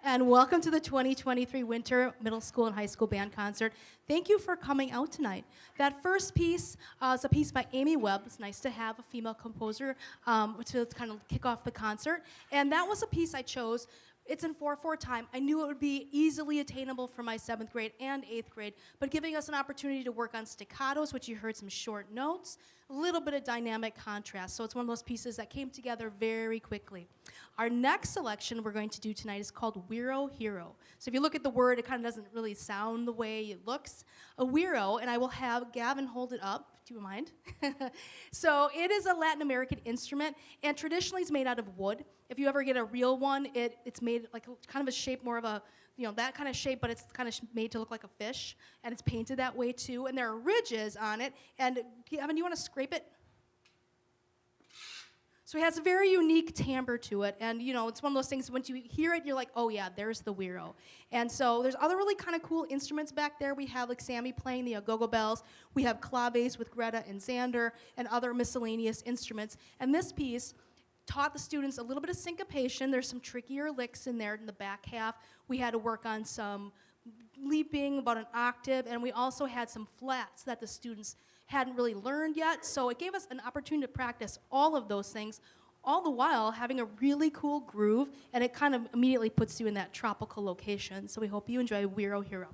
and welcome to the 2023 Winter Middle School and High School Band Concert. Thank you for coming out tonight. That first piece is a piece by Amy Webb. It's nice to have a female composer to kind of kick off the concert. And that was a piece I chose. It's in 4/4 time. I knew it would be easily attainable for my 7th grade and 8th grade, but giving us an opportunity to work on staccatos, which you heard some short notes, a little bit of dynamic contrast. So it's one of those pieces that came together very quickly. Our next selection we're going to do tonight is called Wiro Hero. So if you look at the word, it kind of doesn't really sound the way it looks. A wiro, and I will have Gavin hold it up. Do you mind? So it is a Latin American instrument, and traditionally it's made out of wood. If you ever get a real one, it's made like kind of a shape, more of a, that kind of shape, but it's kind of made to look like a fish, and it's painted that way too, and there are ridges on it. And Gavin, do you want to scrape it? So it has a very unique timbre to it, and it's one of those things, once you hear it, you're like, oh yeah, there's the wiro. And so there's other really kind of cool instruments back there. We have like Sammy playing the go-go bells. We have claves with Greta and Xander, and other miscellaneous instruments. And this piece taught the students a little bit of syncopation. There's some trickier licks in there in the back half. We had to work on some leaping, about an octave, and we also had some flats that the students hadn't really learned yet, so it gave us an opportunity to practice all of those things, all the while having a really cool groove, and it kind of immediately puts you in that tropical location. So we hope you enjoy Wiro Hero.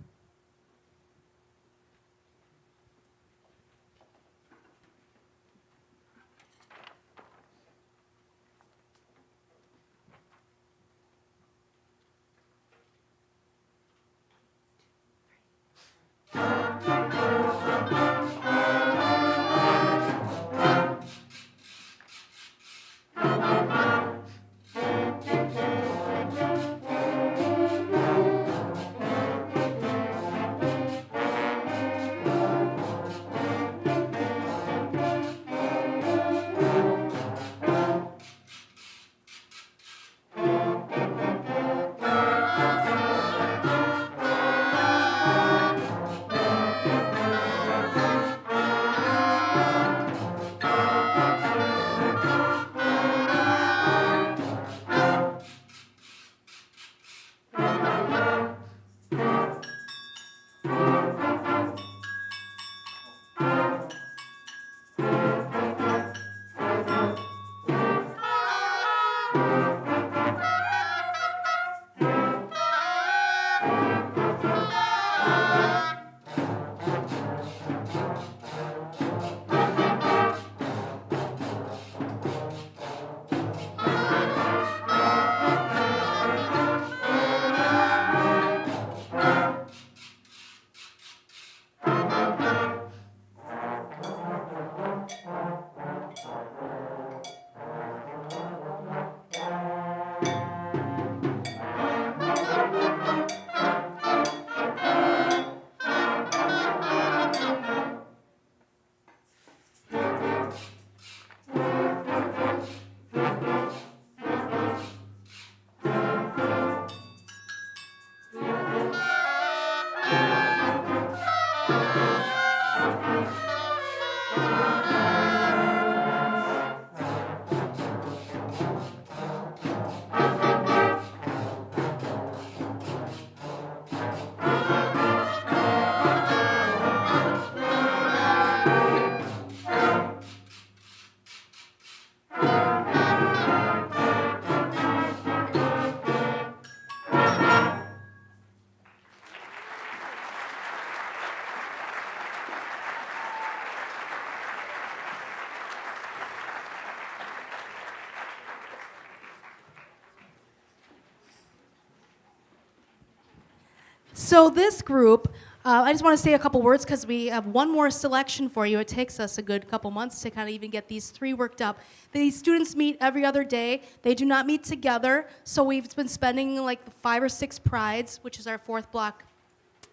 So this group, I just want to say a couple words because we have one more selection for you. It takes us a good couple months to kind of even get these 3 worked up. These students meet every other day. They do not meet together, so we've been spending like 5 or 6 prides, which is our 4th block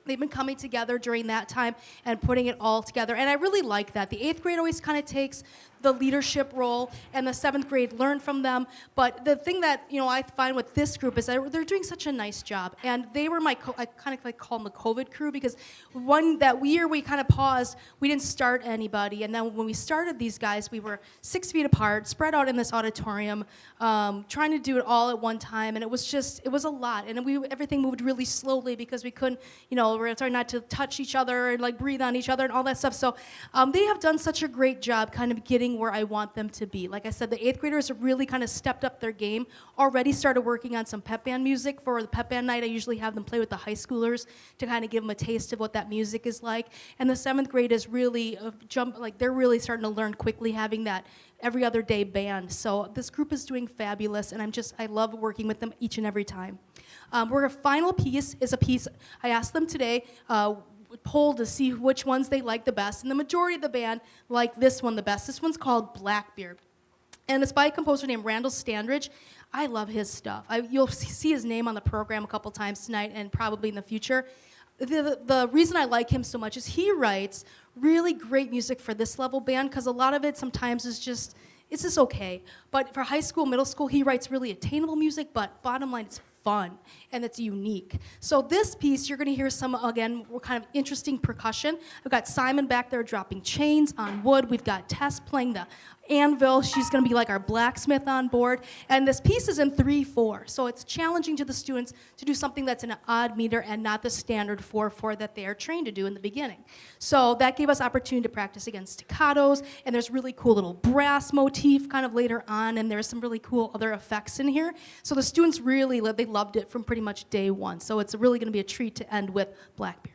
They've been coming together during that time and putting it all together. And I really like that. The 8th grade always kind of takes the leadership role, and the 7th grade learn from them. But the thing that I find with this group is that they're doing such a nice job. And they were I kind of like call them the COVID crew, because that year we kind of paused. We didn't start anybody, and then when we started these guys, we were 6 feet apart, spread out in this auditorium, trying to do it all at one time, and it was a lot. And everything moved really slowly because we couldn't, we're trying not to touch each other and like breathe on each other and all that stuff. So they have done such a great job kind of getting where I want them to be. Like I said, the 8th graders have really kind of stepped up their game, already started working on some pep band music. For the pep band night, I usually have them play with the high schoolers to kind of give them a taste of what that music is like. And the 7th grade is really they're really starting to learn quickly, having that every other day band. So this group is doing fabulous, and I love working with them each and every time. Our final piece is a piece I asked them today, poll to see which ones they like the best, and the majority of the band like this one the best. This one's called Blackbeard, and it's by a composer named Randall Standridge. I love his stuff. You'll see his name on the program a couple times tonight and probably in the future. The reason I like him so much is he writes really great music for this level band, because a lot of it sometimes is just okay. But for high school, middle school, he writes really attainable music, but bottom line, it's fun and it's unique. So this piece, you're gonna hear some, again, kind of interesting percussion. I've got Simon back there dropping chains on wood. We've got Tess playing the anvil. She's gonna be like our blacksmith on board. And this piece is in 3/4. So it's challenging to the students to do something that's in an odd meter and not the standard 4/4 that they are trained to do in the beginning. So that gave us opportunity to practice against staccatos, and there's really cool little brass motif kind of later on, and there's some really cool other effects in here. So the students really they loved it from pretty much day one. So it's really gonna be a treat to end with Blackbeard.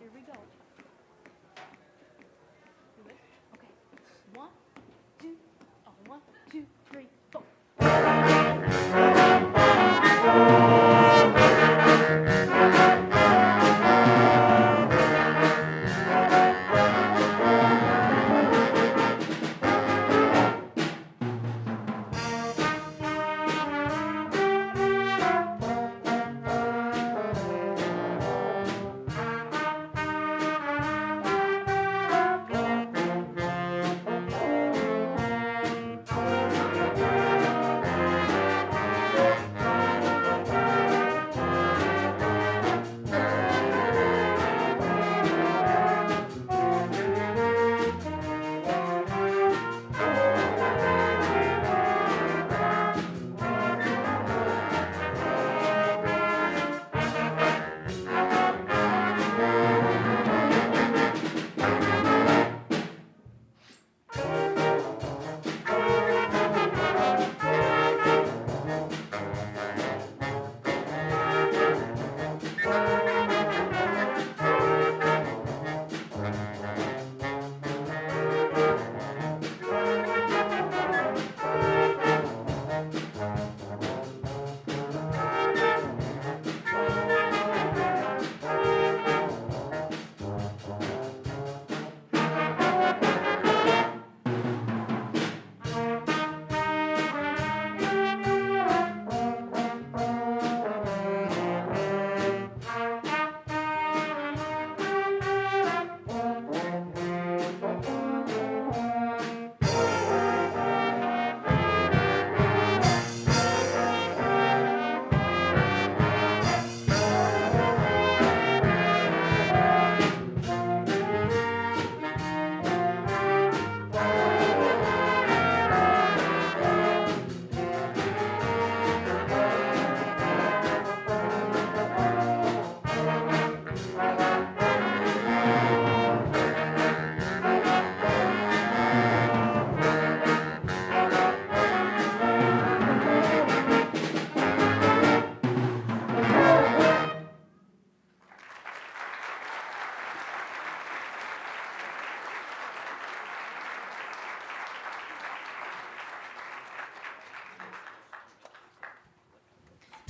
Here we go. You ready? Okay. 1, 2, 1, 2, 3, 4.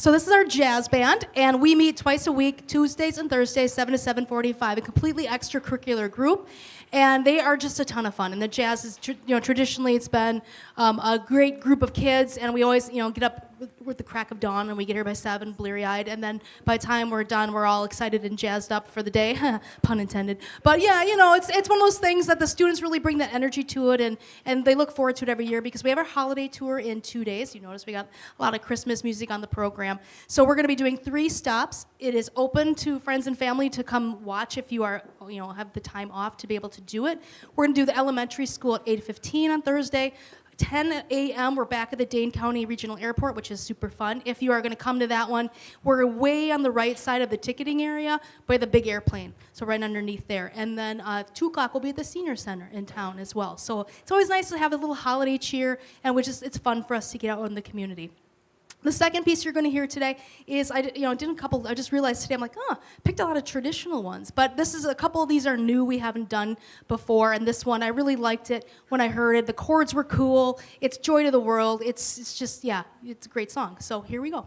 So this is our jazz band, and we meet twice a week, Tuesdays and Thursdays, 7 to 7:45, a completely extracurricular group, and they are just a ton of fun. And the jazz is, traditionally it's been a great group of kids, and we always, get up with the crack of dawn, and we get here by 7, bleary-eyed, and then by the time we're done, we're all excited and jazzed up for the day, pun intended. But yeah, it's one of those things that the students really bring that energy to it, and they look forward to it every year because we have our holiday tour in 2 days. You notice we got a lot of Christmas music on the program. So we're going to be doing 3 stops. It is open to friends and family to come watch if you are, have the time off to be able to do it. We're going to do the elementary school at 8:15 on Thursday. 10 a.m. we're back at the Dane County Regional Airport, which is super fun. If you are going to come to that one, we're way on the right side of the ticketing area by the big airplane, so right underneath there. And then 2 o'clock we'll be at the Senior Center in town as well. So it's always nice to have a little holiday cheer, and it's fun for us to get out in the community. The second piece you're going to hear today is, I just realized today, I'm like, picked a lot of traditional ones. But a couple of these are new, we haven't done before. And this one, I really liked it when I heard it. The chords were cool. It's Joy to the World. It's just, it's a great song. So here we go.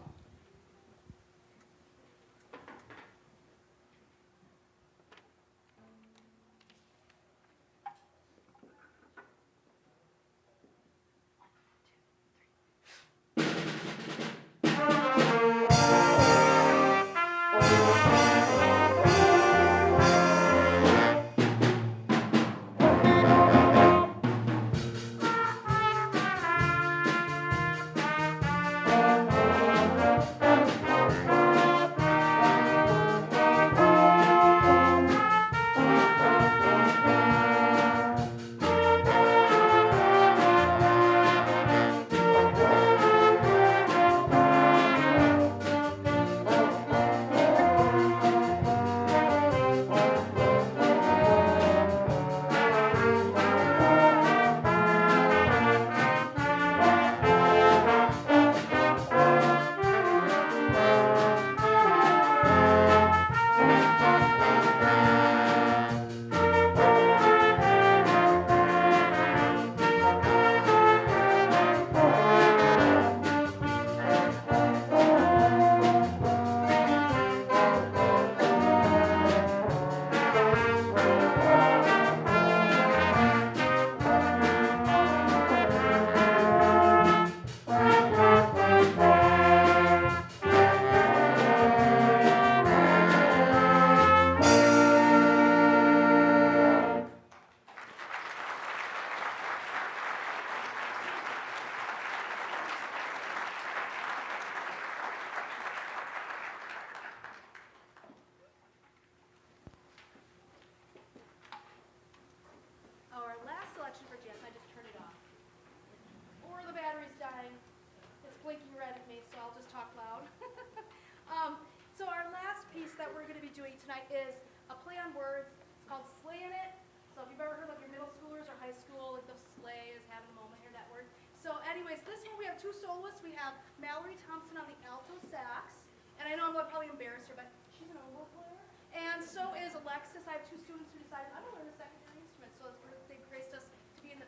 so this one we have two soloists. We have Mallory Thompson on the alto sax, and I know I'm probably embarrass her, but she's an oboe player. And so is Alexis. I have two students who decided I'm going to learn a secondary instrument, so they graced us to be in the.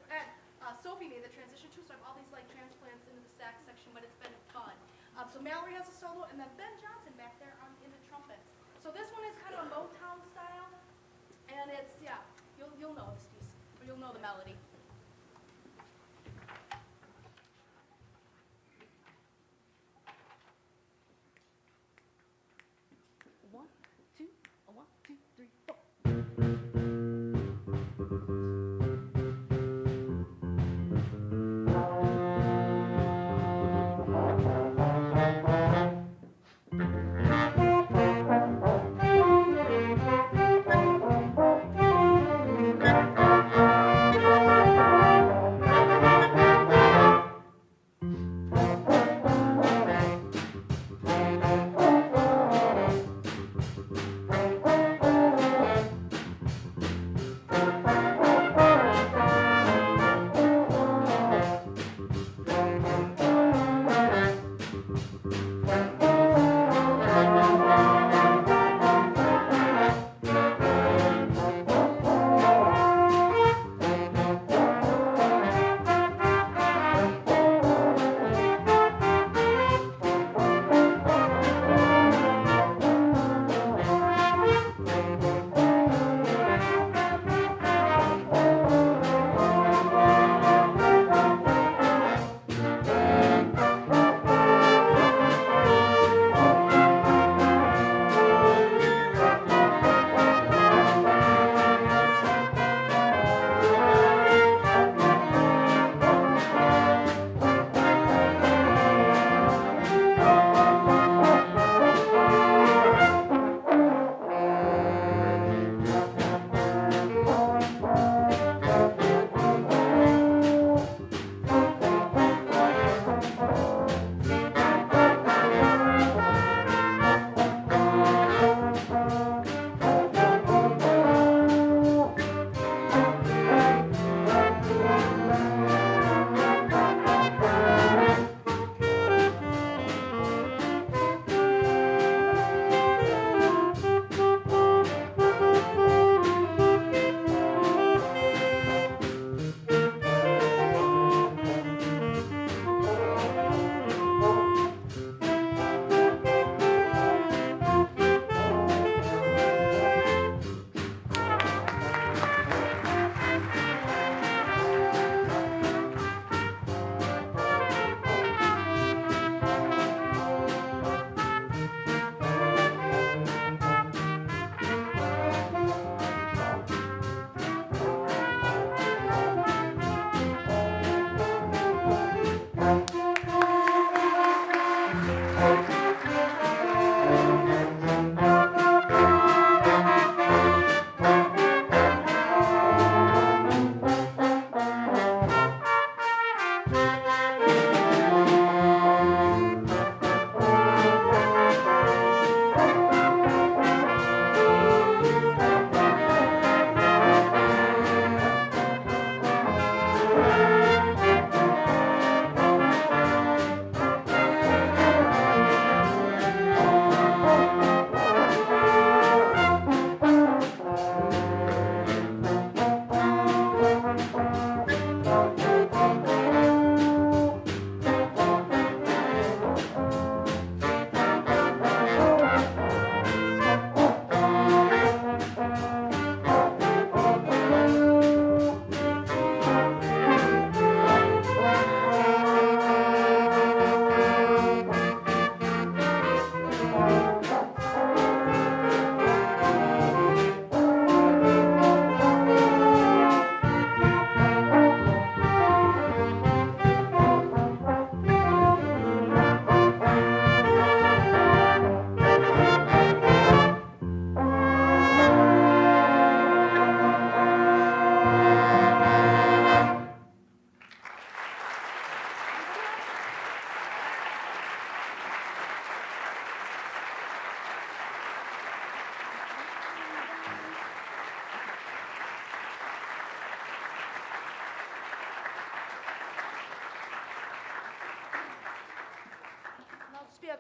Sophie made the transition too, so I have all these like transplants into the sax section, but it's been fun. So Mallory has a solo, and then Ben Johnson back there in the trumpets. So this one is kind of a Motown style, and it's you'll know this piece, or you'll know the melody. One, two, one, two, three, four.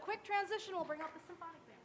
quick transition, we'll bring up the symphonic band.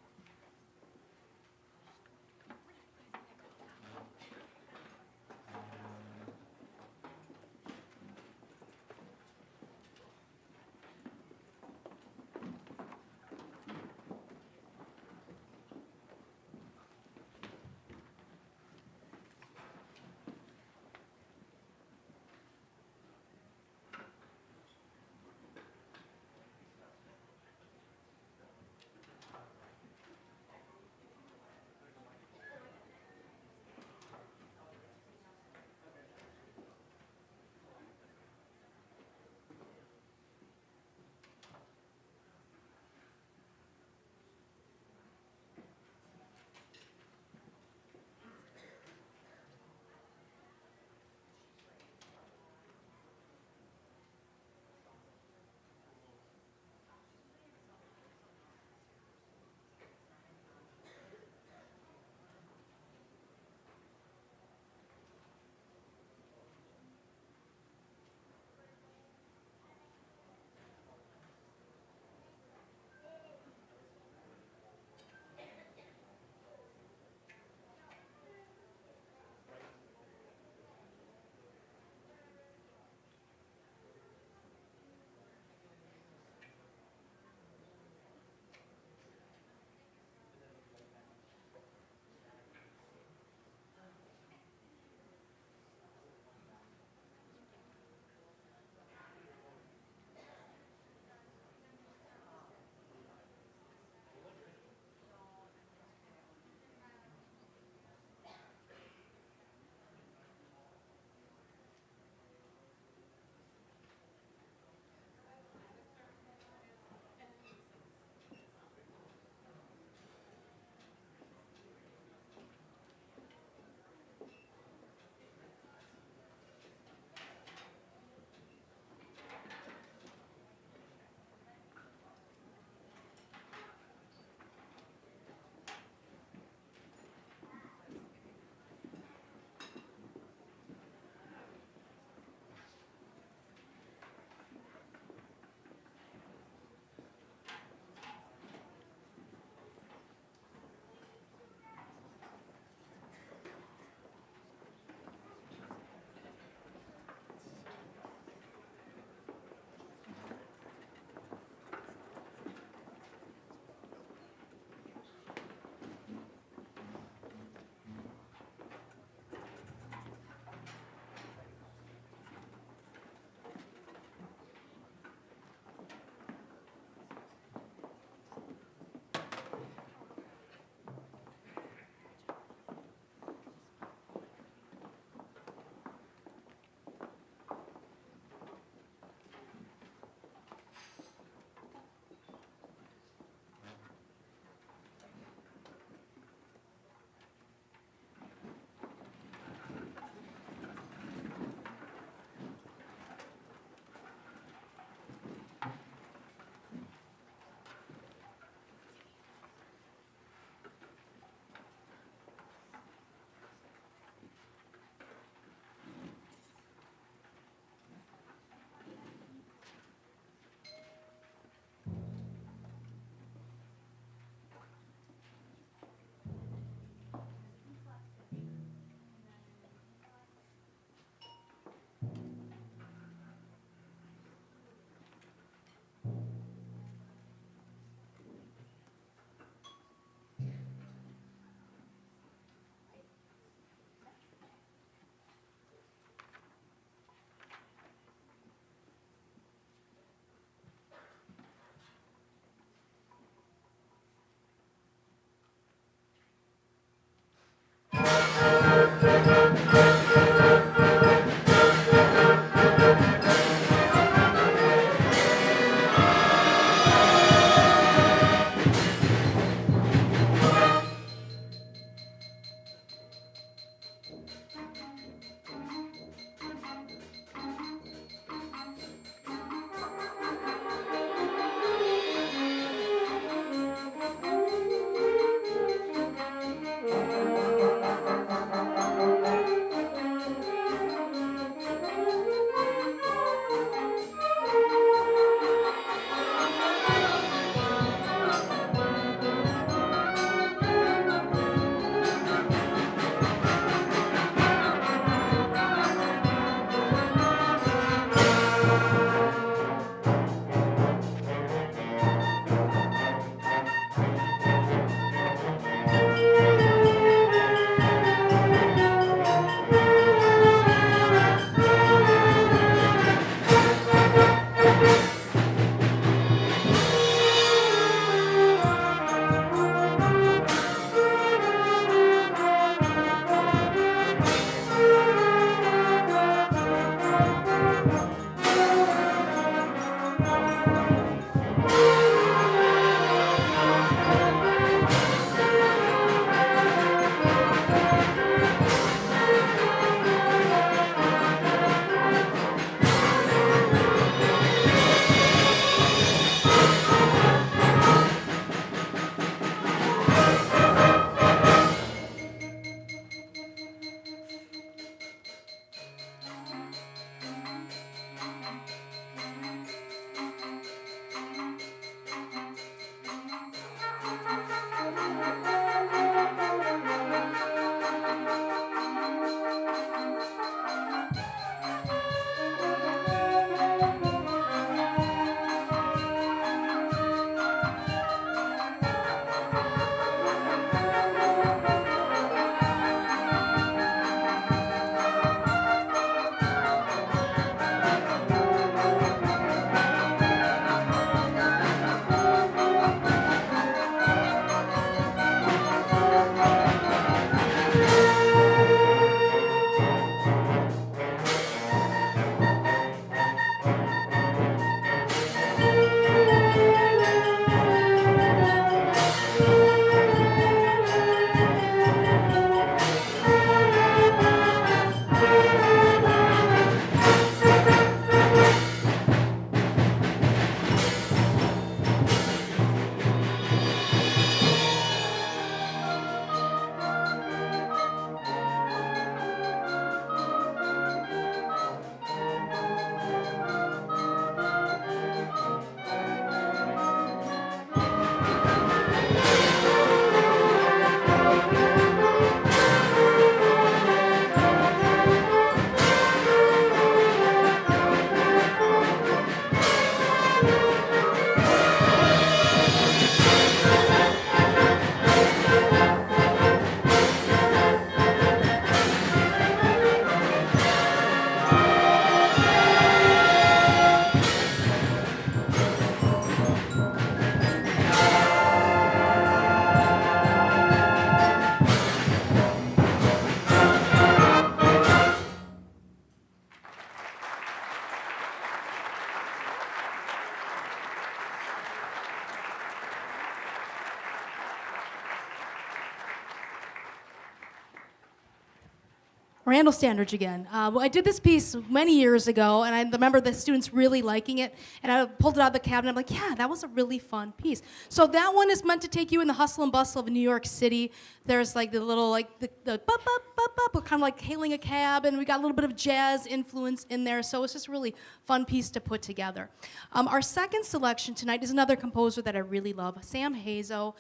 Randall Standridge again. Well, I did this piece many years ago, and I remember the students really liking it, and I pulled it out of the cabinet. I'm like, yeah, that was a really fun piece. So that one is meant to take you in the hustle and bustle of New York City. There's like the little, like the bup, bup, bup, bup, kind of like hailing a cab, and we got a little bit of jazz influence in there, so it's just a really fun piece to put together. Our second selection tonight is another composer that I really love, Sam Hazo.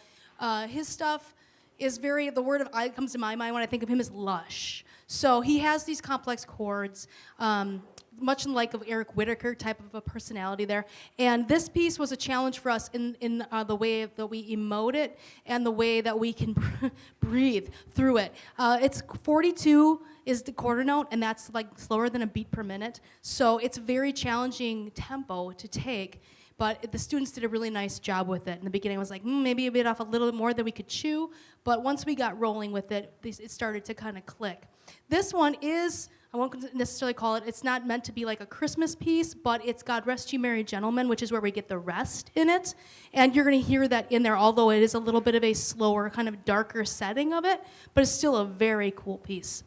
His stuff is very, the word that comes to my mind when I think of him is lush. So he has these complex chords, much like of Eric Whitacre type of a personality there. And this piece was a challenge for us in the way that we emote it and the way that we can breathe through it. It's 42 is the quarter note, and that's like slower than a beat per minute. So it's a very challenging tempo to take. But the students did a really nice job with it. In the beginning, I was like, maybe a bit off a little bit more than we could chew. But once we got rolling with it, it started to kind of click. This one is, I won't necessarily call it, it's not meant to be like a Christmas piece, but it's God Rest You Merry Gentlemen, which is where we get the rest in it. And you're going to hear that in there, although it is a little bit of a slower, kind of darker setting of it. But it's still a very cool piece.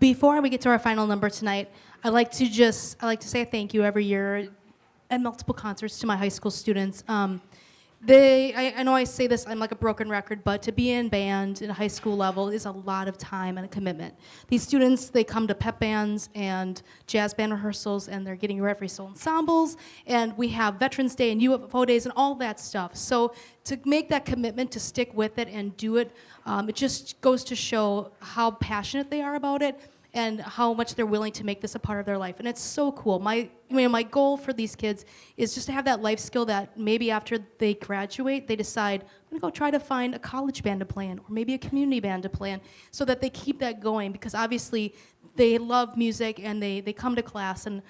Before we get to our final number tonight, I like to say thank you every year at multiple concerts to my high school students. I know I say this, I'm like a broken record, but to be in band at a high school level is a lot of time and a commitment. These students, they come to pep bands and jazz band rehearsals, and they're getting ready for soul ensembles, and we have Veterans Day and UFO days and all that stuff. So to make that commitment to stick with it and do it, it just goes to show how passionate they are about it and how much they're willing to make this a part of their life. And it's so cool. My goal for these kids is just to have that life skill that maybe after they graduate, they decide, I'm gonna go try to find a college band to play in, or maybe a community band to play in, so that they keep that going, because obviously they love music and they come to class and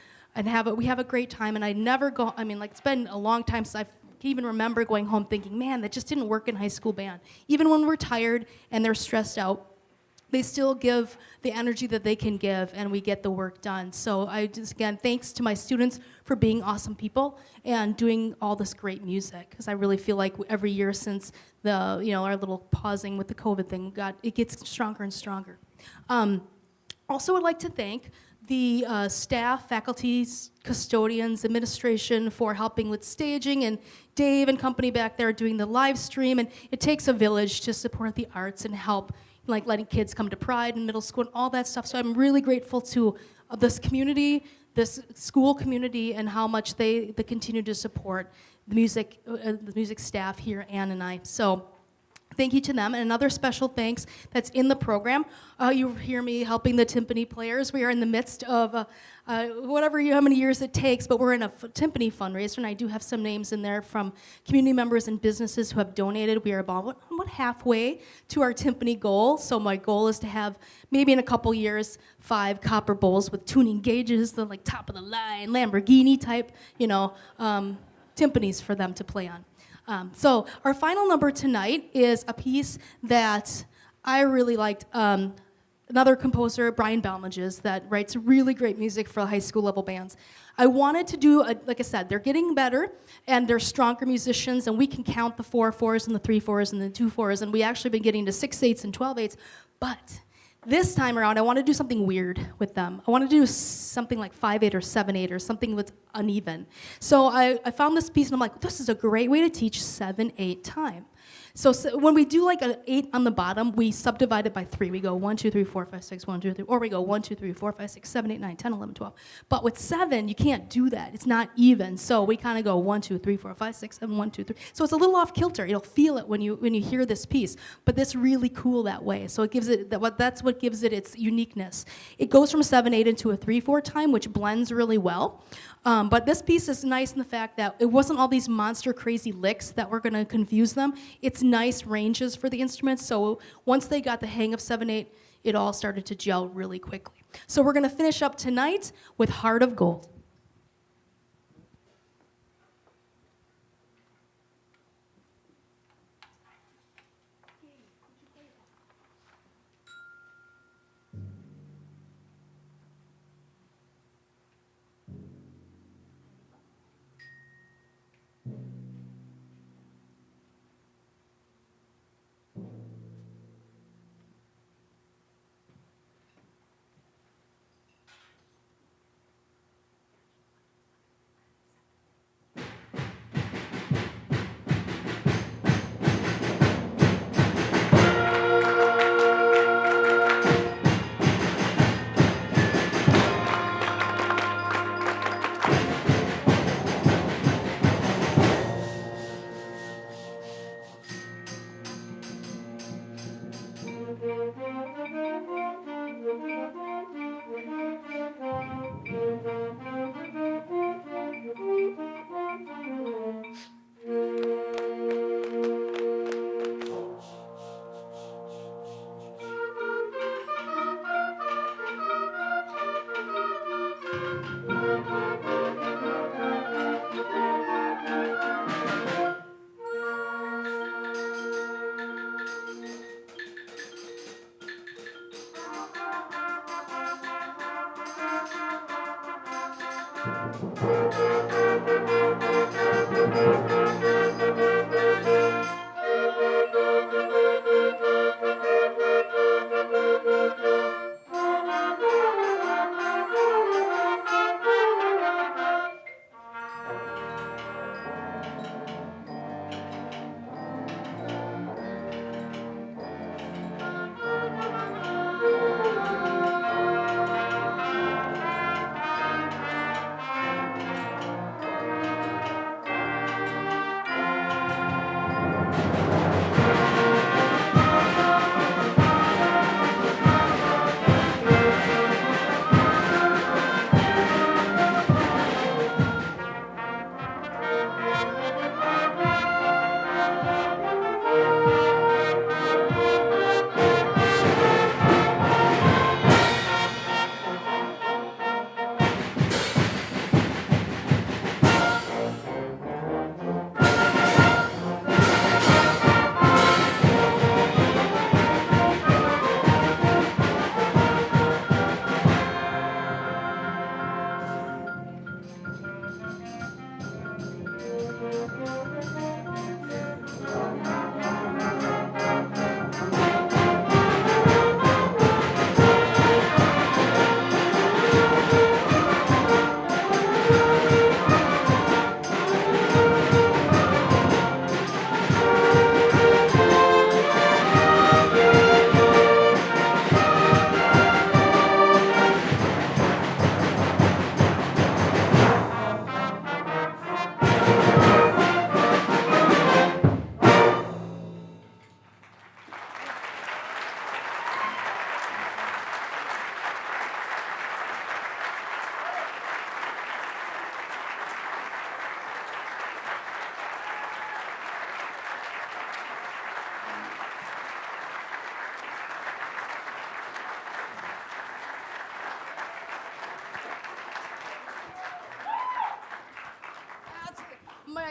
we have a great time. And I never go, it's been a long time since I can even remember going home thinking, man, that just didn't work in high school band. Even when we're tired and they're stressed out, they still give the energy that they can give, and we get the work done. So again, thanks to my students for being awesome people and doing all this great music, because I really feel like every year since our little pausing with the COVID thing, it gets stronger and stronger. Also, I'd like to thank the staff, faculties, custodians, administration for helping with staging, and Dave and company back there doing the live stream. And it takes a village to support the arts and help, like letting kids come to Pride in middle school and all that stuff. So I'm really grateful to this community, this school community, and how much they continue to support the music staff here, Ann and I. So thank you to them. And another special thanks that's in the program. You hear me helping the timpani players. We are in the midst of how many years it takes, but we're in a timpani fundraiser, and I do have some names in there from community members and businesses who have donated. We are about halfway to our timpani goal. So my goal is to have, maybe in a couple years, 5 copper bowls with tuning gauges, the like top of the line, Lamborghini type, timpanis for them to play on. So our final number tonight is a piece that I really liked. Another composer, Brian Balmages, that writes really great music for high school level bands. I wanted to do, like I said, they're getting better and they're stronger musicians, and we can count the 4/4s and the 3/4s and the 2/4s, and we actually been getting to 6/8s and 12/8s. But this time around, I want to do something weird with them. I want to do something like 5/8 or 7/8 or something that's uneven. So I found this piece and I'm like, this is a great way to teach 7/8 time. So when we do like an 8 on the bottom, we subdivide it by 3. We go 1, 2, 3, 4, 5, 6, 1, 2, 3, or we go 1, 2, 3, 4, 5, 6, 7, 8, 9, 10, 11, 12. But with 7, you can't do that. It's not even. So we kind of go 1, 2, 3, 4, 5, 6, 7, 1, 2, 3. So it's a little off kilter. You'll feel it when you hear this piece. But it's really cool that way. So it gives it that's what gives it its uniqueness. It goes from 7/8 into a 3/4 time, which blends really well. But this piece is nice in the fact that it wasn't all these monster crazy licks that were going to confuse them. It's nice ranges for the instruments. So once they got the hang of 7/8, it all started to gel really quickly. So we're going to finish up tonight with Heart of Gold.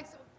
Thanks.